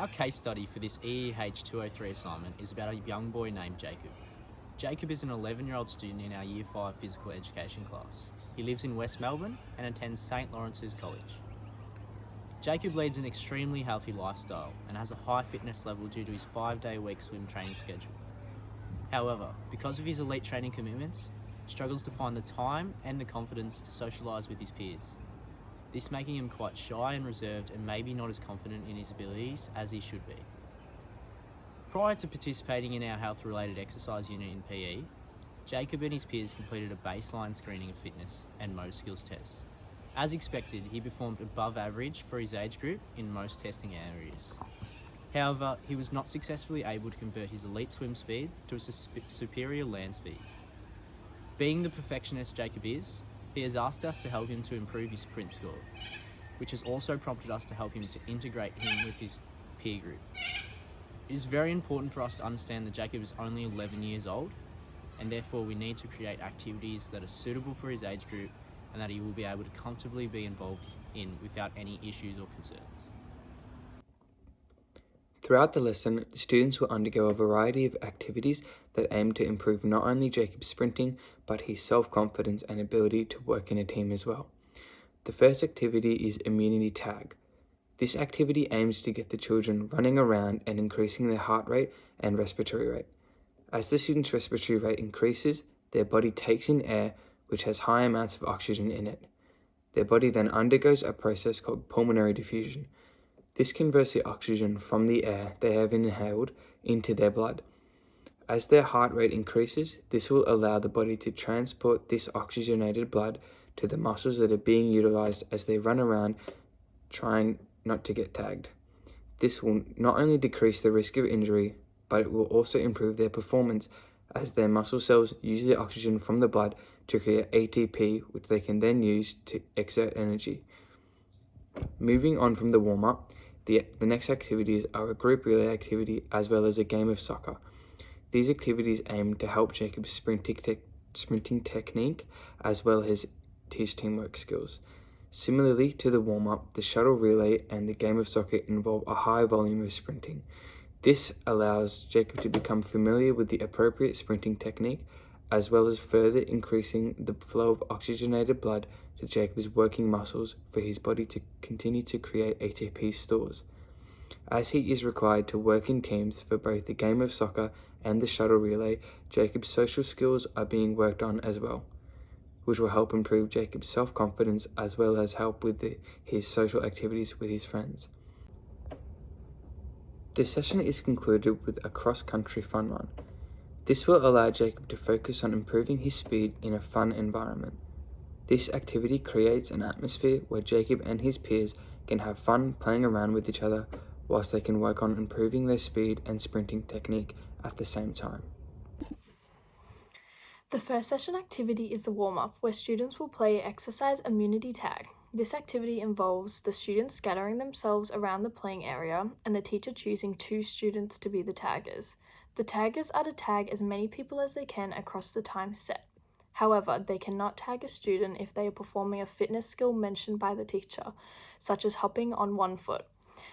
Our case study for this EEH203 assignment is about a young boy named Jacob. Jacob is an 11-year-old student in our Year 5 physical education class. He lives in West Melbourne and attends St Lawrence's College. Jacob leads an extremely healthy lifestyle and has a high fitness level due to his 5-day-a-week swim training schedule. However, because of his elite training commitments, struggles to find the time and the confidence to socialise with his peers. This making him quite shy and reserved and maybe not as confident in his abilities as he should be. Prior to participating in our health-related exercise unit in PE, Jacob and his peers completed a baseline screening of fitness and motor skills tests. As expected, he performed above average for his age group in most testing areas. However, he was not successfully able to convert his elite swim speed to a superior land speed. Being the perfectionist Jacob is, he has asked us to help him to improve his sprint score, which has also prompted us to help him to integrate him with his peer group. It is very important for us to understand that Jacob is only 11 years old, and therefore we need to create activities that are suitable for his age group and that he will be able to comfortably be involved in without any issues or concerns. Throughout the lesson, the students will undergo a variety of activities that aim to improve not only Jacob's sprinting, but his self-confidence and ability to work in a team as well. The first activity is immunity tag. This activity aims to get the children running around and increasing their heart rate and respiratory rate. As the students' respiratory rate increases, their body takes in air which has high amounts of oxygen in it. Their body then undergoes a process called pulmonary diffusion. This converts the oxygen from the air they have inhaled into their blood. As their heart rate increases, this will allow the body to transport this oxygenated blood to the muscles that are being utilized as they run around trying not to get tagged. This will not only decrease the risk of injury, but it will also improve their performance as their muscle cells use the oxygen from the blood to create ATP, which they can then use to exert energy. Moving on from the warm-up, the next activities are a group relay activity as well as a game of soccer. These activities aim to help Jacob's sprinting technique as well as his teamwork skills. Similarly to the warm-up, the shuttle relay and the game of soccer involve a high volume of sprinting. This allows Jacob to become familiar with the appropriate sprinting technique as well as further increasing the flow of oxygenated blood to Jacob's working muscles for his body to continue to create ATP stores. As he is required to work in teams for both the game of soccer and the shuttle relay, Jacob's social skills are being worked on as well, which will help improve Jacob's self-confidence as well as help with his social activities with his friends. This session is concluded with a cross-country fun run. This will allow Jacob to focus on improving his speed in a fun environment. This activity creates an atmosphere where Jacob and his peers can have fun playing around with each other whilst they can work on improving their speed and sprinting technique at the same time. The first session activity is the warm-up, where students will play exercise immunity tag. This activity involves the students scattering themselves around the playing area and the teacher choosing 2 students to be the taggers. The taggers are to tag as many people as they can across the time set. However, they cannot tag a student if they are performing a fitness skill mentioned by the teacher, such as hopping on one foot.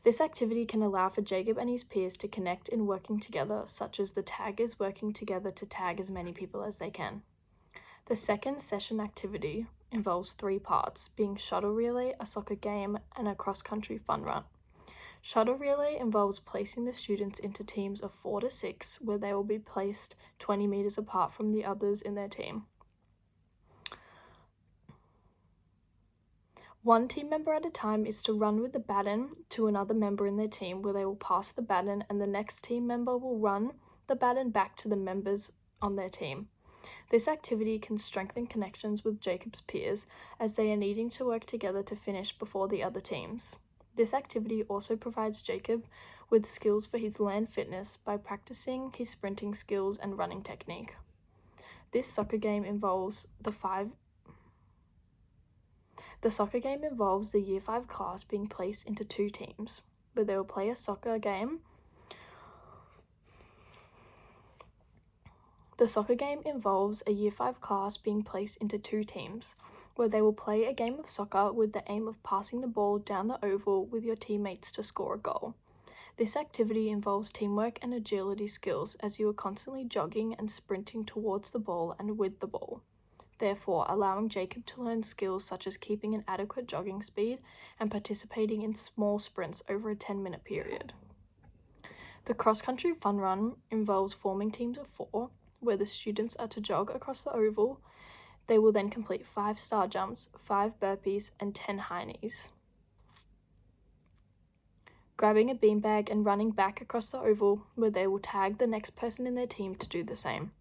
This activity can allow for Jacob and his peers to connect in working together, such as the taggers working together to tag as many people as they can. The second session activity involves 3 parts, being shuttle relay, a soccer game, and a cross-country fun run. Shuttle relay involves placing the students into teams of 4 to 6, where they will be placed 20 meters apart from the others in their team. One team member at a time is to run with the baton to another member in their team, where they will pass the baton and the next team member will run the baton back to the members on their team. This activity can strengthen connections with Jacob's peers as they are needing to work together to finish before the other teams. This activity also provides Jacob with skills for his land fitness by practicing his sprinting skills and running technique. This soccer game involves the soccer game involves the Year 5 class being placed into 2 teams, where they will play a soccer game. The soccer game involves a Year 5 class being placed into 2 teams, where they will play a game of soccer with the aim of passing the ball down the oval with your teammates to score a goal. This activity involves teamwork and agility skills as you are constantly jogging and sprinting towards the ball and with the ball, therefore allowing Jacob to learn skills such as keeping an adequate jogging speed and participating in small sprints over a 10-minute period. The cross-country fun run involves forming teams of 4, where the students are to jog across the oval. They will then complete 5 star jumps, 5 burpees, and 10 high knees. Grabbing a beanbag and running back across the oval, where they will tag the next person in their team to do the same.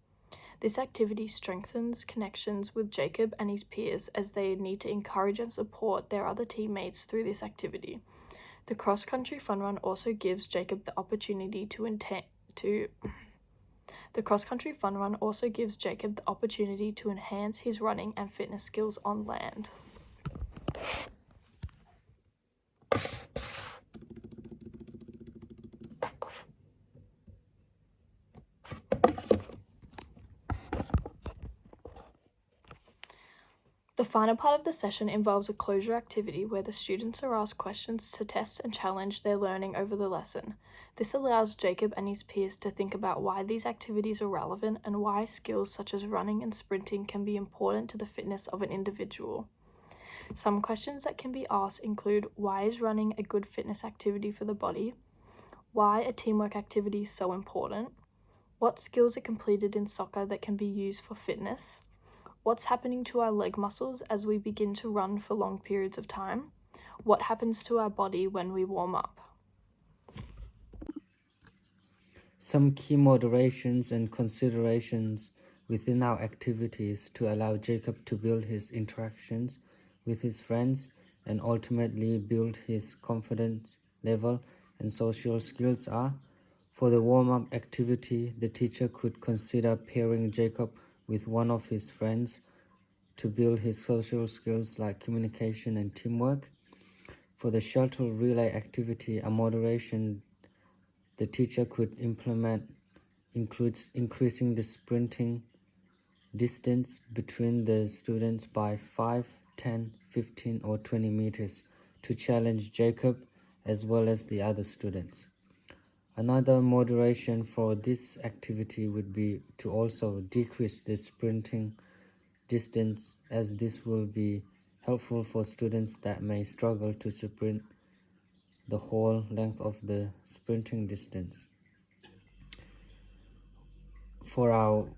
This activity strengthens connections with Jacob and his peers as they need to encourage and support their other teammates through this activity. The cross-country fun run also gives Jacob the opportunity to enhance his running and fitness skills on land. The final part of the session involves a closure activity where the students are asked questions to test and challenge their learning over the lesson. This allows Jacob and his peers to think about why these activities are relevant and why skills such as running and sprinting can be important to the fitness of an individual. Some questions that can be asked include: why is running a good fitness activity for the body? Why are teamwork activities so important? What skills are completed in soccer that can be used for fitness? What's happening to our leg muscles as we begin to run for long periods of time? What happens to our body when we warm up? Some key moderations and considerations within our activities to allow Jacob to build his interactions with his friends and ultimately build his confidence level and social skills are: for the warm-up activity, the teacher could consider pairing Jacob with one of his friends to build his social skills like communication and teamwork. For the shuttle relay activity, a moderation the teacher could implement includes increasing the sprinting distance between the students by 5, 10, 15, or 20 meters to challenge Jacob as well as the other students. Another moderation for this activity would be to also decrease the sprinting distance, as this will be helpful for students that may struggle to sprint the whole length of the sprinting distance. For our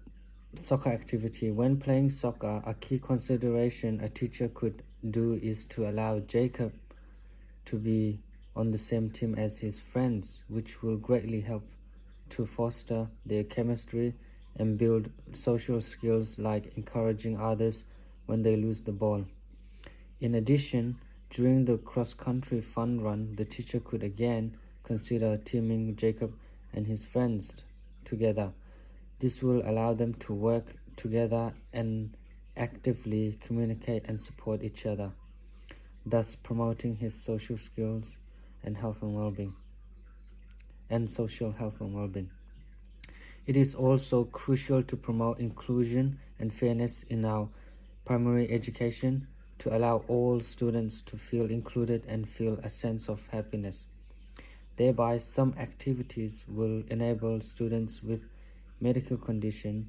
soccer activity, when playing soccer, a key consideration a teacher could do is to allow Jacob to be on the same team as his friends, which will greatly help to foster their chemistry and build social skills like encouraging others when they lose the ball. In addition, during the cross-country fun run, the teacher could again consider teaming Jacob and his friends together. This will allow them to work together and actively communicate and support each other, thus promoting his social skills and health and well-being, and social health and well-being. It is also crucial to promote inclusion and fairness in our primary education to allow all students to feel included and feel a sense of happiness. Thereby, some activities will enable students with medical condition,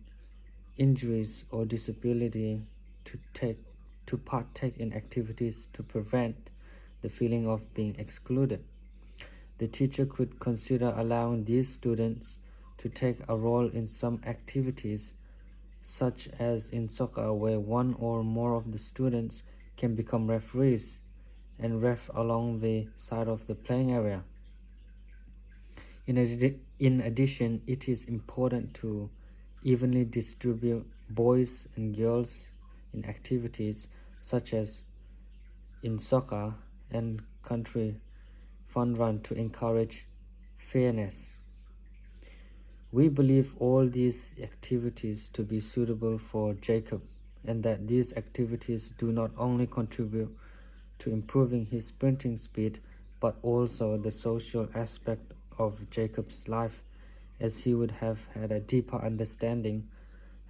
injuries, or disability to partake in activities to prevent the feeling of being excluded. The teacher could consider allowing these students to take a role in some activities, such as in soccer, where one or more of the students can become referees and ref along the side of the playing area. In addition, it is important to evenly distribute boys and girls in activities such as in soccer and country fun run to encourage fairness. We believe all these activities to be suitable for Jacob, and that these activities do not only contribute to improving his sprinting speed, but also the social aspect of Jacob's life, as he would have had a deeper understanding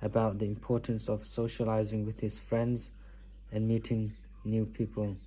about the importance of socializing with his friends and meeting new people.